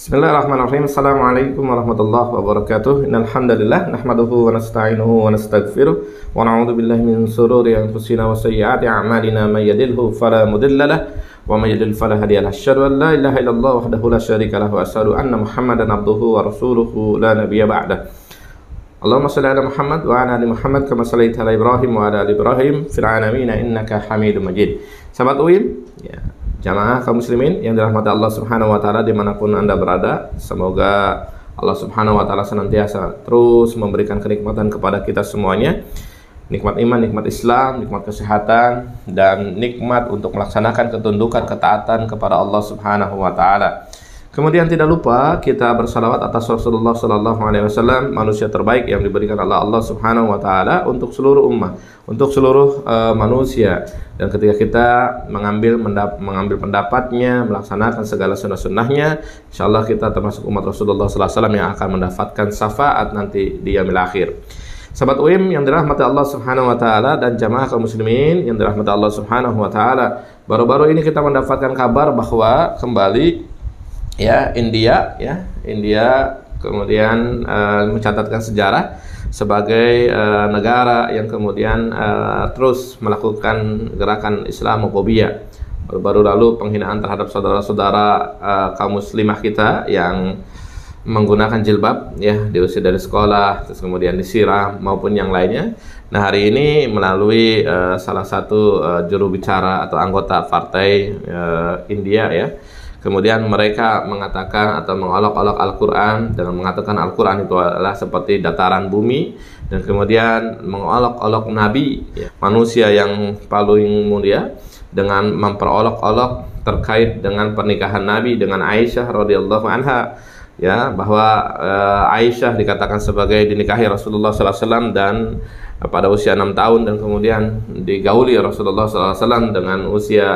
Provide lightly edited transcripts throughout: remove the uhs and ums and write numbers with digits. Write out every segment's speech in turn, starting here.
Bismillahirrahmanirrahim. Assalamualaikum warahmatullahi wabarakatuh. Innal hamdalillah nahmaduhu wa nasta'inuhu wa nastaghfiruh wa na'udzu billahi min shururi anfusina wa sayyiati a'malina may yahdihillahu fala mudilla lahu wa may yudlil fala hadiya lahu. Asyhadu an la ilaha illallah wahdahu la syarika lahu wa asyhadu anna Muhammadan abduhu wa rasuluhu la nabiyya ba'dah. Allahumma shalli ala Muhammad wa ala ali Muhammad kama shallaita ala Ibrahim wa ala ali Ibrahim fil alamin innaka Hamidum Majid. Sahabat UIM, ya, jamaah kaum muslimin yang dirahmati Allah Subhanahu wa taala dimanapun Anda berada, semoga Allah Subhanahu wa taala senantiasa terus memberikan kenikmatan kepada kita semuanya. Nikmat iman, nikmat Islam, nikmat kesehatan, dan nikmat untuk melaksanakan ketundukan ketaatan kepada Allah Subhanahu wa taala. Kemudian tidak lupa kita bersalawat atas Rasulullah sallallahu alaihi wasallam, manusia terbaik yang diberikan oleh Allah Subhanahu wa taala untuk seluruh ummah, untuk seluruh manusia. Dan ketika kita mengambil pendapatnya, melaksanakan segala sunnah-sunnahnya, insyaallah kita termasuk umat Rasulullah sallallahu alaihi wasallam yang akan mendapatkan syafaat nanti di yaumil akhir. Sahabat UIM yang dirahmati Allah Subhanahu wa taala dan jamaah kaum muslimin yang dirahmati Allah Subhanahu wa taala, baru-baru ini kita mendapatkan kabar bahwa kembali India kemudian mencatatkan sejarah sebagai negara yang kemudian terus melakukan gerakan Islamofobia. Baru-baru lalu penghinaan terhadap saudara-saudara kaum muslimah kita yang menggunakan jilbab, diusir dari sekolah, terus kemudian disiram maupun yang lainnya. Nah, hari ini melalui salah satu juru bicara atau anggota partai India, kemudian mereka mengatakan atau mengolok-olok Al-Quran dengan mengatakan Al-Quran itu adalah seperti dataran bumi, dan kemudian mengolok-olok Nabi, manusia yang paling mulia, dengan memperolok-olok terkait dengan pernikahan Nabi dengan Aisyah radhiyallahu anha, bahwa Aisyah dikatakan sebagai dinikahi Rasulullah sallallahu alaihi wasallam dan pada usia 6 tahun, dan kemudian digauli Rasulullah sallallahu alaihi wasallam dengan usia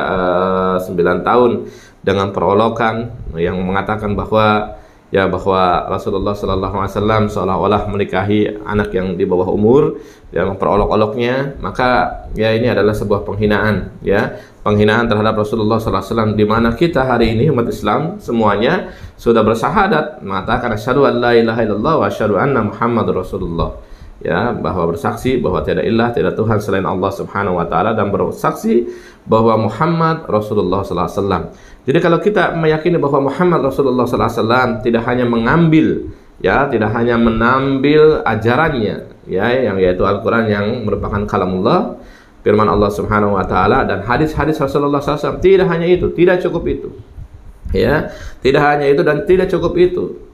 9 tahun dengan perolokan yang mengatakan bahwa Rasulullah sallallahu alaihi wasallam seolah-olah menikahi anak yang di bawah umur, yang memperolok-oloknya. Maka ini adalah sebuah penghinaan, penghinaan terhadap Rasulullah sallallahu alaihi wasallam, di mana kita hari ini umat Islam semuanya sudah bersahadat mengatakan asyhadu an la ilaha illallah wa asyhadu anna Muhammadur Rasulullah, bahwa bersaksi bahwa tiada ilah, tiada Tuhan selain Allah Subhanahu wa taala, dan bersaksi bahwa Muhammad Rasulullah sallallahu alaihi wasallam. Jadi kalau kita meyakini bahwa Muhammad Rasulullah sallallahu alaihi wasallam tidak hanya mengambil ajarannya, yang yaitu Al-Quran yang merupakan kalamullah, firman Allah Subhanahu wa taala, dan hadis-hadis Rasulullah sallallahu alaihi wasallam, tidak hanya itu, tidak cukup itu. Tidak hanya itu dan tidak cukup itu.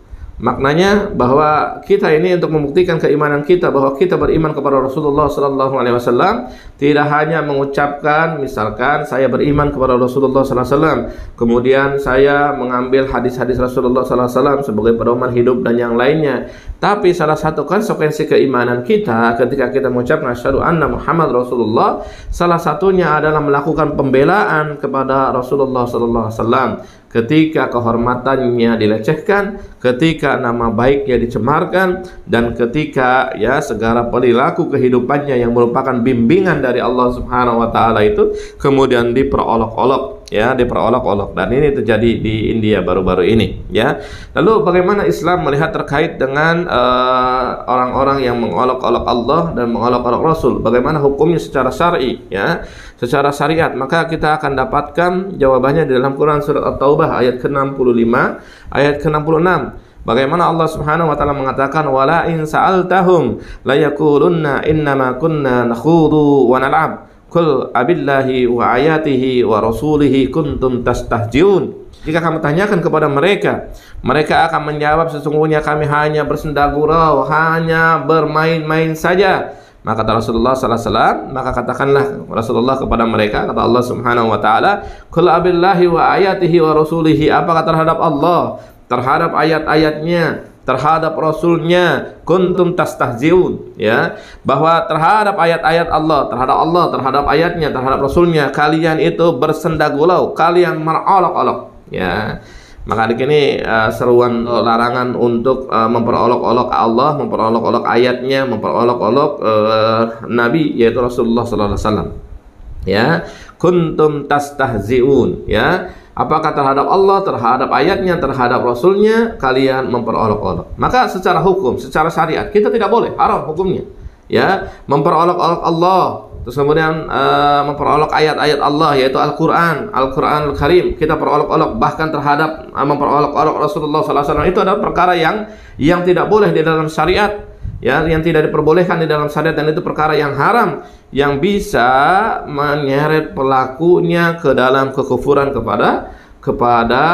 Maknanya bahwa kita ini untuk membuktikan keimanan kita bahwa kita beriman kepada Rasulullah sallallahu alaihi wasallam, tidak hanya mengucapkan misalkan saya beriman kepada Rasulullah sallallahu alaihi wasallam, kemudian saya mengambil hadis-hadis Rasulullah sallallahu alaihi wasallam sebagai pedoman hidup dan yang lainnya. Tapi salah satu konsekuensi keimanan kita ketika kita mengucapkan asyhadu anna Muhammad Rasulullah, salah satunya adalah melakukan pembelaan kepada Rasulullah sallallahu alaihi wasallam ketika kehormatannya dilecehkan, ketika nama baiknya dicemarkan, dan ketika segala perilaku kehidupannya yang merupakan bimbingan dari Allah Subhanahu wa taala itu kemudian diperolok-olok, dan ini terjadi di India baru-baru ini, Lalu bagaimana Islam melihat terkait dengan orang-orang yang mengolok-olok Allah dan mengolok-olok Rasul? Bagaimana hukumnya secara syar'i, secara syariat? Maka kita akan dapatkan jawabannya di dalam Quran surat At-Taubah ayat ke-65, ayat ke-66. Bagaimana Allah Subhanahu wa taala mengatakan wala in sa'altahum la yaqulunna innama kunna nakhudu wa nal'ab qul abillahi wa ayatihi wa rasulihi kuntum tastahjiun. Jika kamu tanyakan kepada mereka, mereka akan menjawab sesungguhnya kami hanya bersenda gurau, hanya bermain-main saja. Maka kata Rasulullah sallallahu alaihi wasallam, maka katakanlah Rasulullah kepada mereka, kata Allah Subhanahu wa taala, qul abillahi wa ayatihi wa rasulihi, apakah terhadap Allah, terhadap ayat-ayatnya, terhadap Rasulnya, kuntum tastahziun, bahwa terhadap ayat-ayat Allah, terhadap ayatnya, terhadap Rasulnya, kalian itu bersenda gurau, kalian merolok-olok, Maka di sini seruan larangan untuk memperolok-olok Allah, memperolok-olok ayatnya, memperolok-olok Nabi yaitu Rasulullah sallallahu alaihi wasallam. Kuntum tastahziun, Apakah terhadap Allah, terhadap ayatnya, terhadap Rasulnya, kalian memperolok-olok. Maka secara hukum, secara syariat, kita tidak boleh, haram hukumnya. Ya, memperolok-olok Allah, terus kemudian memperolok ayat-ayat Allah, yaitu Al-Quran, Al-Quran Al-Karim. Kita perolok-olok, bahkan terhadap memperolok-olok Rasulullah SAW. Itu adalah perkara yang tidak boleh di dalam syariat, ya, yang tidak diperbolehkan di dalam syariat, dan itu perkara yang haram, yang bisa menyeret pelakunya ke dalam kekufuran kepada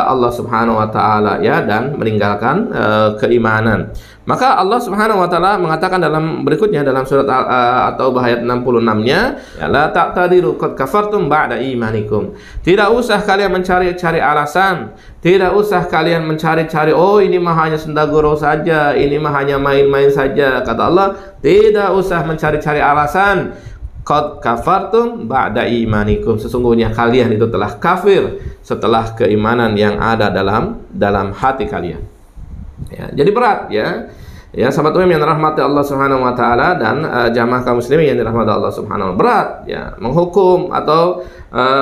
Allah Subhanahu wa taala, ya, dan meninggalkan keimanan. Maka Allah Subhanahu wa taala mengatakan dalam berikutnya dalam surat At-Taubah ayat 66-nya, la ta'tadiru qad kafartum ba'da imanikum. Tidak usah kalian mencari-cari alasan, tidak usah kalian mencari-cari, oh ini mah hanya sendaguro saja, ini mah hanya main-main saja. Kata Allah, tidak usah mencari-cari alasan. Qad kafartum ba'da imanikum. Sesungguhnya kalian itu telah kafir setelah keimanan yang ada dalam hati kalian. Ya, jadi berat, ya. Ya, sahabat umum yang dirahmati Allah Subhanahu wa taala dan jamaah kaum muslimin yang dirahmati Allah Subhanahu wa taala, berat, ya, menghukum atau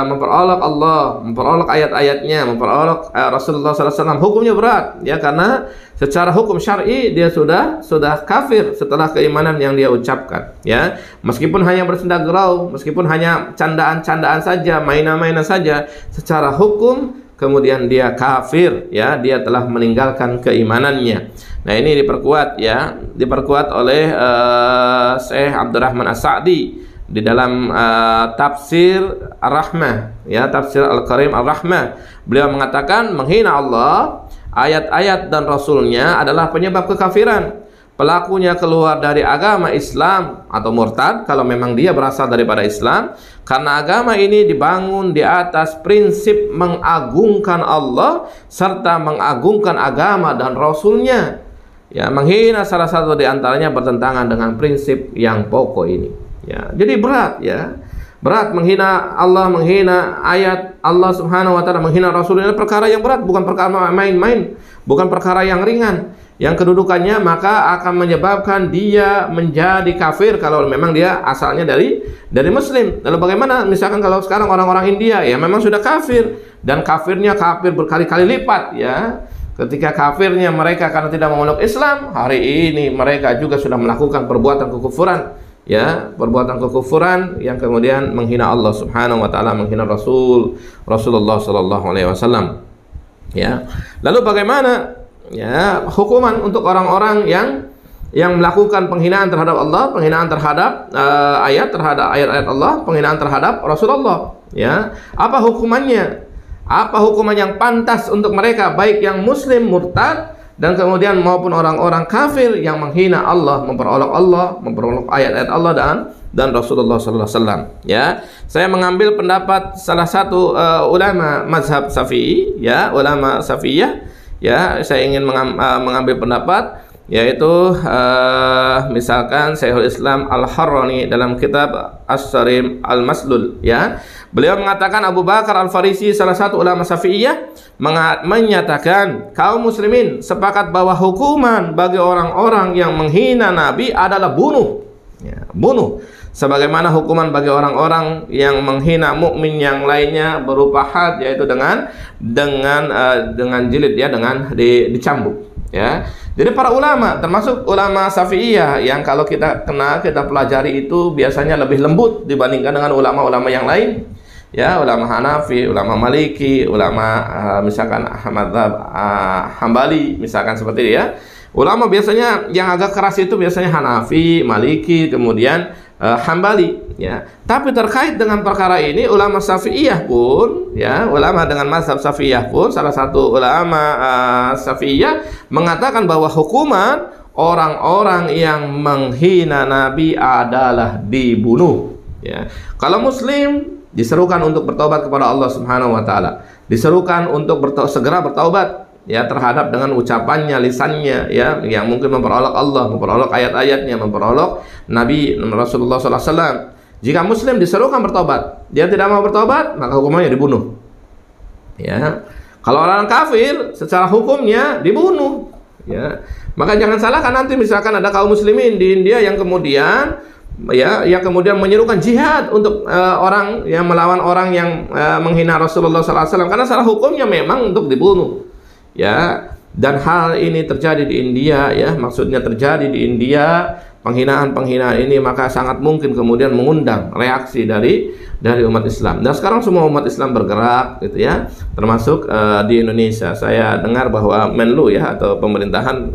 memperolok Allah, memperolok ayat-ayatnya, memperolok Rasulullah SAW. Hukumnya berat, ya, karena secara hukum syar'i dia sudah kafir setelah keimanan yang dia ucapkan, ya. Meskipun hanya bersenda gurau, meskipun hanya candaan-candaan saja, mainan-mainan saja, secara hukum kemudian dia kafir, ya, dia telah meninggalkan keimanannya. Nah, ini diperkuat, ya, diperkuat oleh Syekh Abdurrahman As-Sa'di di dalam tafsir Ar-Rahmah, ya, tafsir Al-Karim Ar-Rahmah. Beliau mengatakan menghina Allah, ayat-ayat dan Rasulnya adalah penyebab kekafiran. Pelakunya keluar dari agama Islam atau murtad kalau memang dia berasal daripada Islam, karena agama ini dibangun di atas prinsip mengagungkan Allah serta mengagungkan agama dan Rasulnya. Ya, menghina salah satu di antaranya bertentangan dengan prinsip yang pokok ini. Ya, jadi berat, ya. Berat menghina Allah, menghina ayat Allah Subhanahu wa taala, menghina Rasulnya, perkara yang berat, bukan perkara main-main, bukan perkara yang ringan. Yang kedudukannya maka akan menyebabkan dia menjadi kafir kalau memang dia asalnya dari Muslim. Lalu bagaimana misalkan kalau sekarang orang-orang India, ya, memang sudah kafir, dan kafirnya kafir berkali-kali lipat, ya. Ketika kafirnya mereka karena tidak memeluk Islam, hari ini mereka juga sudah melakukan perbuatan kekufuran, ya, perbuatan kekufuran yang kemudian menghina Allah Subhanahu wa taala, menghina Rasulullah sallallahu alaihi wasallam. Ya. Lalu bagaimana, ya, hukuman untuk orang-orang yang melakukan penghinaan terhadap Allah, penghinaan terhadap ayat-ayat Allah, penghinaan terhadap Rasulullah, ya. Apa hukumannya? Apa hukuman yang pantas untuk mereka, baik yang muslim murtad dan kemudian maupun orang-orang kafir yang menghina Allah, memperolok ayat-ayat Allah dan Rasulullah sallallahu alaihi wasallam, ya. Saya mengambil pendapat salah satu ulama mazhab Syafi'i, ya, ulama Syafi'iyah, ya. Saya ingin mengambil pendapat, yaitu misalkan Syekhul Islam Al-Harrani dalam kitab As-Sarim Al-Maslul, ya. Beliau mengatakan Abu Bakar Al-Farisi, salah satu ulama Syafi'iyah, menyatakan kaum muslimin sepakat bahwa hukuman bagi orang-orang yang menghina Nabi adalah bunuh, ya, bunuh. Sebagaimana hukuman bagi orang-orang yang menghina mukmin yang lainnya berupa had, yaitu dengan jilid, ya, dengan dicambuk, ya. Jadi para ulama, termasuk ulama Syafi'iyah, yang kalau kita pelajari itu biasanya lebih lembut dibandingkan dengan ulama-ulama yang lain, ya, ulama Hanafi, ulama Maliki, ulama misalkan Hambali, misalkan seperti itu, ya. Ulama biasanya yang agak keras itu biasanya Hanafi, Maliki, kemudian Hambali, ya. Tapi terkait dengan perkara ini ulama Syafi'iyah pun, ya, ulama dengan mazhab Syafi'iyah pun, salah satu ulama Syafi'iyah mengatakan bahwa hukuman orang-orang yang menghina Nabi adalah dibunuh, ya. Kalau muslim diserukan untuk bertobat kepada Allah Subhanahu wa taala, diserukan untuk segera bertobat, ya, terhadap dengan ucapannya, lisannya, ya, yang mungkin memperolok Allah, memperolok ayat-ayatnya, memperolok Nabi Rasulullah SAW. Jika muslim diserukan bertobat, dia tidak mau bertobat, maka hukumannya dibunuh, ya. Kalau orang kafir secara hukumnya dibunuh, ya. Maka jangan salahkan nanti misalkan ada kaum muslimin di India yang kemudian yang kemudian menyerukan jihad untuk orang yang melawan orang yang menghina Rasulullah SAW, karena secara hukumnya memang untuk dibunuh, ya. Dan hal ini terjadi di India, ya, maksudnya terjadi di India, penghinaan-penghinaan ini, maka sangat mungkin kemudian mengundang reaksi dari umat Islam. Dan sekarang semua umat Islam bergerak, gitu ya, termasuk di Indonesia. Saya dengar bahwa Menlu, ya, atau pemerintahan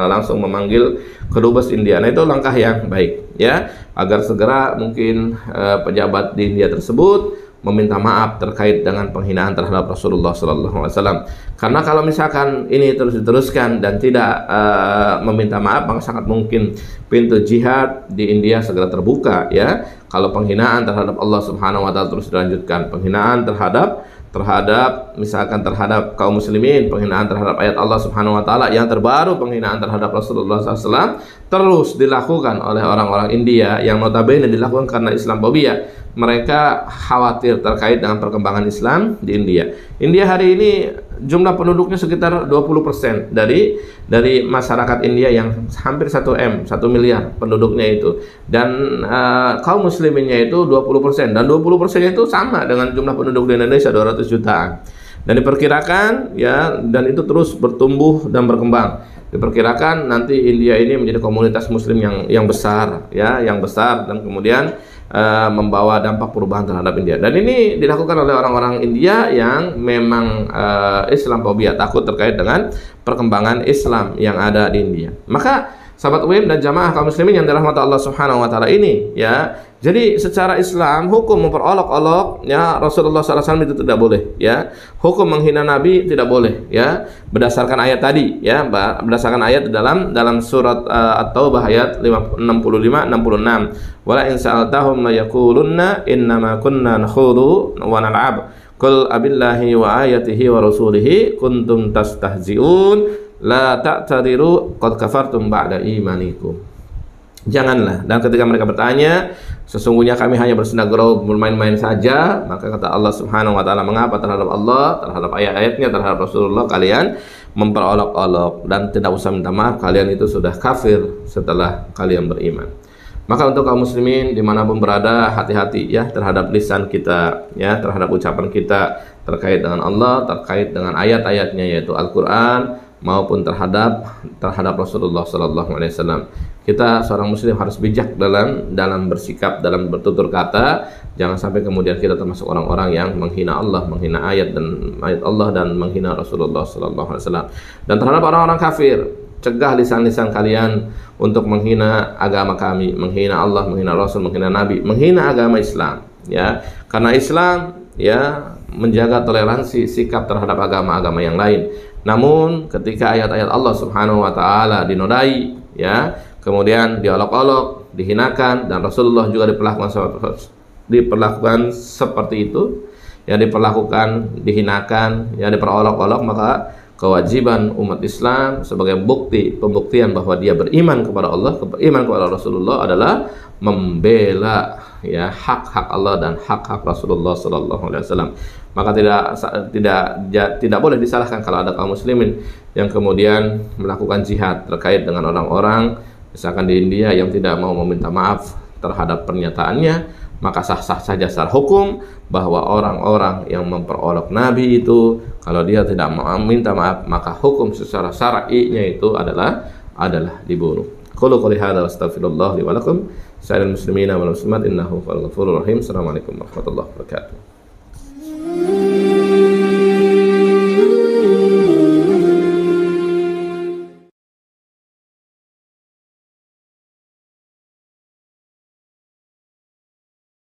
langsung memanggil kedubes India. Nah, itu langkah yang baik, ya, agar segera mungkin pejabat di India tersebut meminta maaf terkait dengan penghinaan terhadap Rasulullah SAW. Karena kalau misalkan ini terus diteruskan dan tidak meminta maaf, maka sangat mungkin pintu jihad di India segera terbuka, ya. Kalau penghinaan terhadap Allah Subhanahu wa Ta'ala terus dilanjutkan, penghinaan terhadap misalkan terhadap kaum muslimin, penghinaan terhadap ayat Allah Subhanahu wa Ta'ala, yang terbaru penghinaan terhadap Rasulullah SAW terus dilakukan oleh orang-orang India yang notabene dilakukan karena Islamophobia. Mereka khawatir terkait dengan perkembangan Islam di India. India hari ini jumlah penduduknya sekitar 20% dari masyarakat India yang hampir 1 miliar penduduknya itu. Dan kaum musliminnya itu 20%, dan 20% itu sama dengan jumlah penduduk di Indonesia 200 jutaan. Dan diperkirakan, ya, dan itu terus bertumbuh dan berkembang. Diperkirakan nanti India ini menjadi komunitas muslim yang besar, ya, yang besar, dan kemudian membawa dampak perubahan terhadap India. Dan ini dilakukan oleh orang-orang India yang memang Islamophobia, takut terkait dengan perkembangan Islam yang ada di India. Maka sahabat UIM dan jamaah kaum muslimin yang dirahmati Allah Subhanahu wa Ta'ala ini, ya, jadi secara Islam hukum memperolok-olok, ya, Rasulullah SAW itu tidak boleh, ya. Hukum menghina Nabi tidak boleh, ya, berdasarkan ayat tadi, ya, berdasarkan ayat dalam surat At-Taubah ayat 65-66. Wala in sa'altahum la yaqulunna innama kunna nakhudu wa nal'ab qul abillahi wa ayatihi wa rasulihi kuntum tastahzi'un la ta'tadiru qad kafartum ba'da imanikum. Janganlah, dan ketika mereka bertanya, sesungguhnya kami hanya bersenang gurau, bermain-main saja, maka kata Allah Subhanahu wa Ta'ala, mengapa terhadap Allah, terhadap ayat-ayatnya, terhadap Rasulullah kalian memperolok-olok, dan tidak usah minta maaf, kalian itu sudah kafir setelah kalian beriman. Maka untuk kaum muslimin dimanapun berada, hati-hati, ya, terhadap lisan kita, ya, terhadap ucapan kita terkait dengan Allah, terkait dengan ayat-ayatnya, yaitu Al-Quran, maupun terhadap Rasulullah SAW. Kita seorang muslim harus bijak dalam bersikap, dalam bertutur kata. Jangan sampai kemudian kita termasuk orang-orang yang menghina Allah, menghina ayat Allah, dan menghina Rasulullah SAW. Dan terhadap orang-orang kafir, cegah lisan-lisan kalian untuk menghina agama kami, menghina Allah, menghina Rasul, menghina Nabi, menghina agama Islam, ya. Karena Islam, ya, menjaga toleransi sikap terhadap agama-agama yang lain. Namun ketika ayat-ayat Allah Subhanahu wa Ta'ala dinodai, ya, kemudian diolok-olok, dihinakan, dan Rasulullah juga diperlakukan seperti itu, ya, diperlakukan, dihinakan, ya, diperolok-olok, maka kewajiban umat Islam sebagai pembuktian bahwa dia beriman kepada Allah, beriman kepada Rasulullah, adalah membela, ya, hak-hak Allah dan hak-hak Rasulullah SAW. Maka tidak boleh disalahkan kalau ada kaum muslimin yang kemudian melakukan jihad terkait dengan orang-orang misalkan di India yang tidak mau meminta maaf terhadap pernyataannya. Maka sah-sah saja secara hukum bahwa orang-orang yang memperolok Nabi itu, kalau dia tidak meminta maaf, maka hukum secara syar'inya itu adalah dibunuh. Qulu qouli hadza wa astaghfirullah li wa lakum sa'ilal muslimina wal muslimat innahu huwal ghafurur rahim. Assalamualaikum warahmatullahi wabarakatuh.